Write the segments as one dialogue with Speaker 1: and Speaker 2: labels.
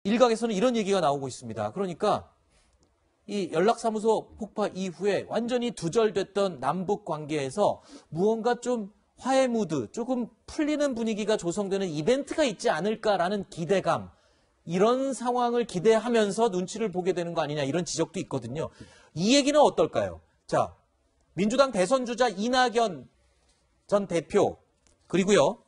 Speaker 1: 일각에서는 이런 얘기가 나오고 있습니다. 그러니까 이 연락사무소 폭파 이후에 완전히 두절됐던 남북 관계에서 무언가 좀 화해 무드, 조금 풀리는 분위기가 조성되는 이벤트가 있지 않을까라는 기대감, 이런 상황을 기대하면서 눈치를 보게 되는 거 아니냐, 이런 지적도 있거든요. 이 얘기는 어떨까요? 자, 민주당 대선 주자 이낙연 전 대표, 그리고요,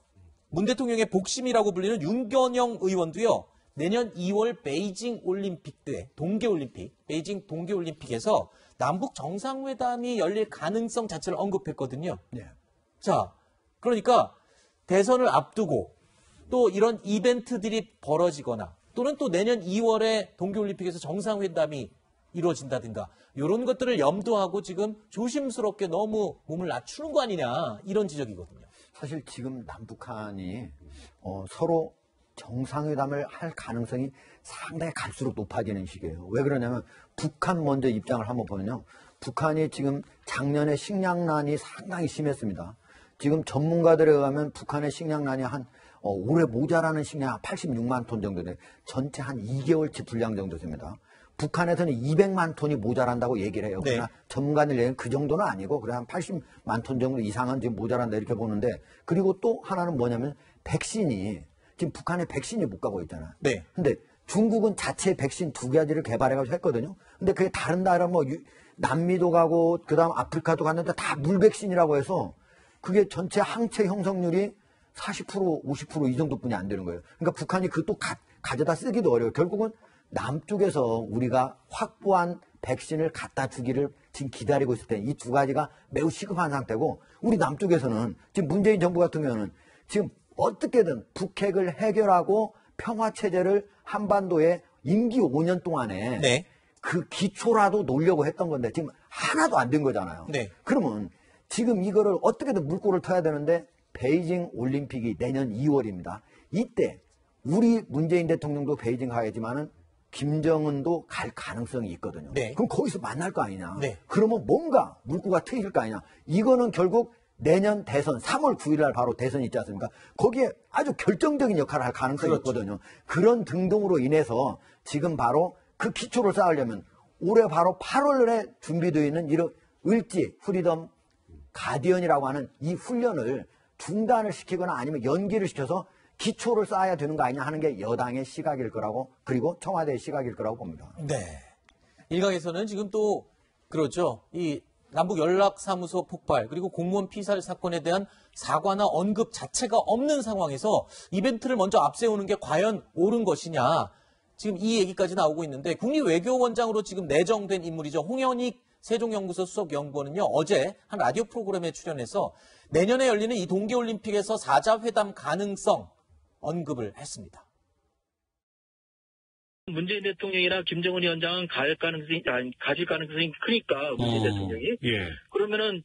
Speaker 1: 문 대통령의 복심이라고 불리는 윤건영 의원도요, 내년 2월 베이징 올림픽 때, 동계올림픽, 베이징 동계올림픽에서 남북 정상회담이 열릴 가능성 자체를 언급했거든요.
Speaker 2: 네.
Speaker 1: 자, 그러니까 대선을 앞두고 또 이런 이벤트들이 벌어지거나 또는 또 내년 2월에 동계올림픽에서 정상회담이 이루어진다든가 이런 것들을 염두하고 지금 조심스럽게 너무 몸을 낮추는 거 아니냐, 이런 지적이거든요.
Speaker 2: 사실 지금 남북한이 서로 정상회담을 할 가능성이 상당히 갈수록 높아지는 시기예요. 왜 그러냐면 북한 먼저 입장을 한번 보면요. 북한이 지금 작년에 식량난이 상당히 심했습니다. 지금 전문가들에 의하면 북한의 식량난이 올해 모자라는 식량 86만 톤 정도 돼요. 전체 한 2개월치 분량 정도 됩니다. 북한에서는 200만 톤이 모자란다고 얘기를 해요. 그러나
Speaker 1: 네.
Speaker 2: 전문가들 얘기는 그 정도는 아니고 그래 한 80만 톤 정도 이상은 지금 모자란다 이렇게 보는데, 그리고 또 하나는 뭐냐면 백신이 지금 북한에 백신이 못 가고 있잖아요.
Speaker 1: 네.
Speaker 2: 근데 중국은 자체 백신 2가지를 개발해가지고 했거든요. 근데 그게 다른 나라 남미도 가고 그다음 아프리카도 갔는데 다 물백신이라고 해서 그게 전체 항체 형성률이 40%, 50% 이 정도뿐이 안 되는 거예요. 그러니까 북한이 그것도 가져다 쓰기도 어려워요. 결국은 남쪽에서 우리가 확보한 백신을 갖다 주기를 지금 기다리고 있을 때 이 2가지가 매우 시급한 상태고, 우리 남쪽에서는 지금 문재인 정부 같은 경우는 지금 어떻게든 북핵을 해결하고 평화체제를 한반도에 임기 5년 동안에
Speaker 1: 네.
Speaker 2: 그 기초라도 놓으려고 했던 건데 지금 하나도 안 된 거잖아요.
Speaker 1: 네.
Speaker 2: 그러면 지금 이거를 어떻게든 물꼬를 터야 되는데 베이징 올림픽이 내년 2월입니다. 이때 우리 문재인 대통령도 베이징 가야지만은 김정은도 갈 가능성이 있거든요.
Speaker 1: 네.
Speaker 2: 그럼 거기서 만날 거 아니냐.
Speaker 1: 네.
Speaker 2: 그러면 뭔가 물꼬가 트일 거 아니냐. 이거는 결국 내년 대선 3월 9일 날 바로 대선이 있지 않습니까? 거기에 아주 결정적인 역할을 할 가능성이
Speaker 1: 그렇죠.
Speaker 2: 있거든요. 그런 등등으로 인해서 지금 바로 그 기초를 쌓으려면 올해 바로 8월에 준비되어 있는 이런 을지 프리덤 가디언이라고 하는 이 훈련을 중단을 시키거나 아니면 연기를 시켜서 기초를 쌓아야 되는 거 아니냐 하는 게 여당의 시각일 거라고, 그리고 청와대의 시각일 거라고 봅니다.
Speaker 1: 네. 일각에서는 지금 또 그렇죠. 이 남북 연락사무소 폭발, 그리고 공무원 피살 사건에 대한 사과나 언급 자체가 없는 상황에서 이벤트를 먼저 앞세우는 게 과연 옳은 것이냐, 지금 이 얘기까지 나오고 있는데, 국립외교원장으로 지금 내정된 인물이죠. 홍현익 세종연구소 수석연구원은요, 어제 한 라디오 프로그램에 출연해서 내년에 열리는 이 동계올림픽에서 4자 회담 가능성 언급을 했습니다.
Speaker 3: 문재인 대통령이나 김정은 위원장은 가질 가능성이 크니까, 문재인 대통령이.
Speaker 4: 예.
Speaker 3: 그러면은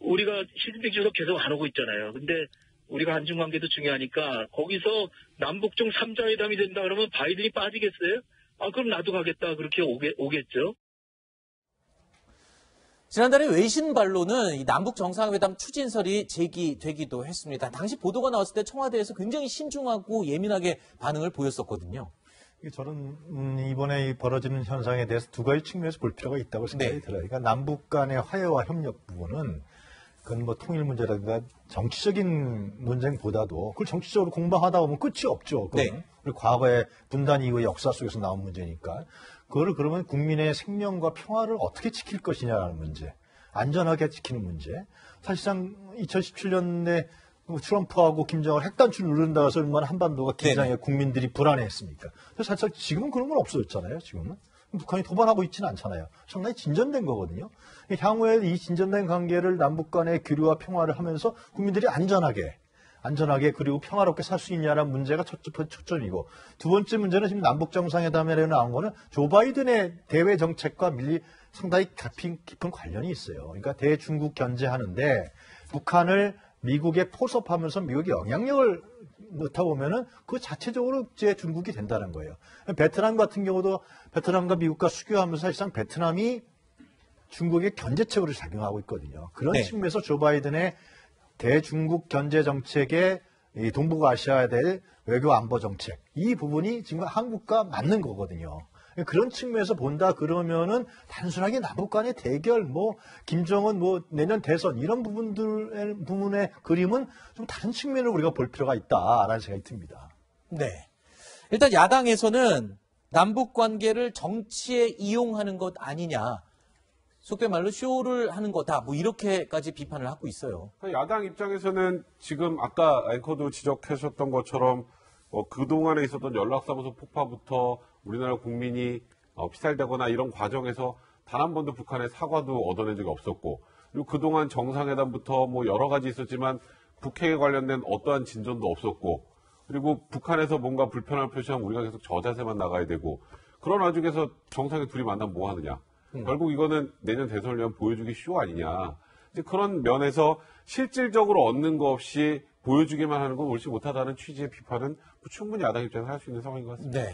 Speaker 3: 우리가 시진핑 주석 계속 안 오고 있잖아요. 근데 우리가 한중 관계도 중요하니까 거기서 남북중 3자 회담이 된다 그러면 바이든이 빠지겠어요? 그럼 나도 가겠다. 그렇게 오겠죠.
Speaker 1: 지난달에 외신 반로는 이 남북 정상회담 추진설이 제기되기도 했습니다. 당시 보도가 나왔을 때 청와대에서 굉장히 신중하고 예민하게 반응을 보였었거든요.
Speaker 4: 저는 이번에 벌어지는 현상에 대해서 2가지 측면에서 볼 필요가 있다고 생각이
Speaker 1: 네.
Speaker 4: 들어요. 그러니까 남북 간의 화해와 협력 부분은 그건 통일 문제라든가 정치적인 논쟁보다도 그걸 정치적으로 공방하다 보면 끝이 없죠.
Speaker 1: 네.
Speaker 4: 그리고 과거의 분단 이후의 역사 속에서 나온 문제니까. 그거를 그러면 국민의 생명과 평화를 어떻게 지킬 것이냐라는 문제, 안전하게 지키는 문제. 사실상 2017년에 트럼프하고 김정은 핵단추를 누른다고 해서 얼마나 한반도가 긴장해 국민들이 불안해했습니까? 사실 지금은 그런 건 없어졌잖아요. 지금은 북한이 도발하고 있지는 않잖아요. 상당히 진전된 거거든요. 향후에 이 진전된 관계를 남북 간의 교류와 평화를 하면서 국민들이 안전하게 그리고 평화롭게 살 수 있냐라는 문제가 초점이고, 2번째 문제는 지금 남북 정상회담에 나온 거는 조 바이든의 대외 정책과 상당히 깊은 관련이 있어요. 그러니까 대중국 견제하는데 북한을 미국에 포섭하면서 미국의 영향력을 넣다 보면은 그 자체적으로 이제 중국이 된다는 거예요. 베트남 같은 경우도 베트남과 미국과 수교하면서 사실상 베트남이 중국의 견제책으로 작용하고 있거든요. 그런
Speaker 1: 네.
Speaker 4: 측면에서 조 바이든의 대중국 견제 정책에 이 동북아시아에 대해 외교 안보 정책 이 부분이 지금 한국과 맞는 거거든요. 그런 측면에서 본다 그러면은 단순하게 남북 간의 대결, 뭐 김정은 뭐 내년 대선 이런 부분의 그림은 좀 다른 측면으로 우리가 볼 필요가 있다라는 생각이 듭니다.
Speaker 1: 네. 일단 야당에서는 남북 관계를 정치에 이용하는 것 아니냐. 속된 말로 쇼를 하는 거다. 뭐 이렇게까지 비판을 하고 있어요.
Speaker 5: 야당 입장에서는 지금 아까 앵커도 지적하셨던 것처럼 그동안에 있었던 연락사무소 폭파부터 우리나라 국민이 피살되거나 이런 과정에서 단 한 번도 북한의 사과도 얻어낸 적이 없었고, 그리고 그동안 정상회담부터 뭐 여러 가지 있었지만 북핵에 관련된 어떠한 진전도 없었고, 그리고 북한에서 뭔가 불편함을 표시하면 우리가 계속 저 자세만 나가야 되고, 그런 와중에서 정상에 둘이 만나면 뭐 하느냐. 결국 이거는 내년 대선을 위한 보여주기 쇼 아니냐. 이제 그런 면에서 실질적으로 얻는 거 없이 보여주기만 하는 건 옳지 못하다는 취지의 비판은 충분히 야당 입장에서 할 수 있는 상황인 것 같습니다.
Speaker 1: 네.